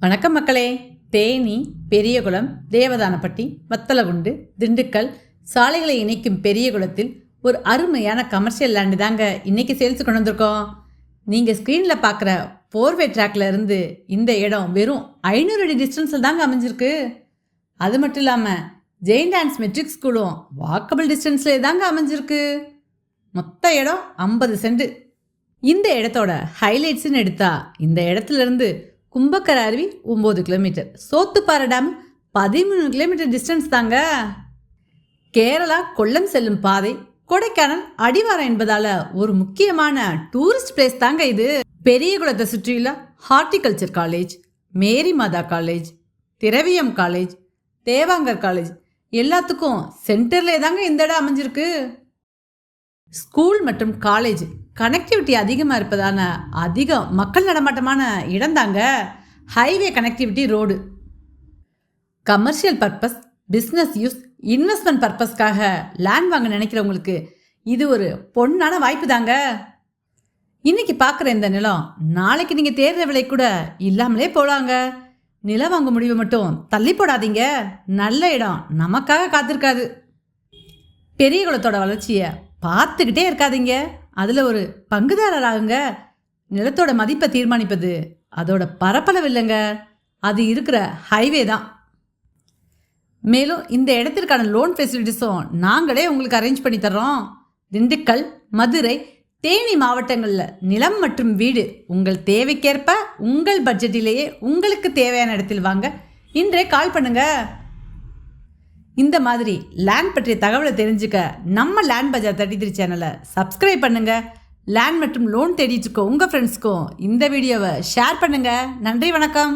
வணக்கம் மக்களே. தேனி, பெரியகுளம், தேவதானப்பட்டி, வத்தலகுண்டு, திண்டுக்கல் சாலைகளை இணைக்கும் பெரியகுளத்தில் ஒரு அருமையான கமர்ஷியல் லேண்டு தாங்க இன்றைக்கி சேல்ஸு கொண்டு வந்திருக்கோம். நீங்கள் ஸ்க்ரீனில் பார்க்குற 4-வே ட்ராக்ல இருந்து இந்த இடம் வெறும் 500 அடி டிஸ்டன்ஸில் தாங்க அமைஞ்சிருக்கு. அது மட்டும் இல்லாமல் ஜெயின் டான்ஸ் மெட்ரிக் ஸ்கூலும் வாக்கபிள் டிஸ்டன்ஸ்லேயே தாங்க அமைஞ்சிருக்கு. மொத்த இடம் 50 சென்ட். இந்த இடத்தோட ஹைலைட்ஸ்ன்னு எடுத்தா இந்த இடத்துலேருந்து கும்பக்கரை அருவி 9 kilometre, Sothuparai dam 13 kilometre distance தாங்க. கேரளா கொல்லம் செல்லும் பாதை, கொடைக்கானல் அடிவாரம் என்பதால் ஒரு முக்கியமான டூரிஸ்ட் பிளேஸ் தாங்க இது. பெரியகுளத்தை சுற்றியுள்ள ஹார்டிகல்ச்சர் காலேஜ், மேரி மாதா காலேஜ், திரவியம் காலேஜ், தேவாங்கர் காலேஜ் எல்லாத்துக்கும் சென்டர்லே தாங்க இந்த இடம் அமைஞ்சிருக்கு. ஸ்கூல் மற்றும் காலேஜ் கனெக்டிவிட்டி அதிகமாக இருப்பதான அதிக மக்கள் நடமாட்டமான இடம் தாங்க. Highway connectivity road. Commercial purpose, business use, investment பர்பஸ்க்காக லேண்ட் வாங்க நினைக்கிறவங்களுக்கு இது ஒரு பொன்னான வாய்ப்பு தாங்க. இன்றைக்கி பார்க்குற இந்த நிலம் நாளைக்கு நீங்கள் தேடுற விலை கூட இல்லாமலே போகலாங்க. நிலம் வாங்க முடிவு மட்டும் தள்ளி போடாதீங்க. நல்ல இடம் நமக்காக காத்திருக்காது. பெரியகுளத்தோட வளர்ச்சியை பார்த்துக்கிட்டே இருக்காதீங்க, அதில் ஒரு பங்குதாரராகுங்க. நிலத்தோட மதிப்பை தீர்மானிப்பது அதோட பரப்பளவு இல்லைங்க, அது இருக்கிற ஹைவே தான். மேலும் இந்த இடத்திற்கான லோன் ஃபெசிலிட்டிஸும் நாங்களே உங்களுக்கு அரேஞ்ச் பண்ணி தர்றோம். திண்டுக்கல், மதுரை, தேனி மாவட்டங்களில் நிலம் மற்றும் வீடு உங்கள் தேவைக்கேற்ப உங்கள் பட்ஜெட்டிலேயே உங்களுக்கு தேவையான இடத்தில் வாங்க இன்றே கால் பண்ணுங்க. இந்த மாதிரி லேண்ட் பற்றிய தகவலை தெரிஞ்சுக்க நம்ம லேண்ட் பஜார் 33 சேனலை சப்ஸ்கிரைப் பண்ணுங்கள். லேண்ட் மற்றும் லோன் தேடிட்டு இருக்க உங்கள் ஃப்ரெண்ட்ஸ்க்கும் இந்த வீடியோவை ஷேர் பண்ணுங்கள். நன்றி, வணக்கம்.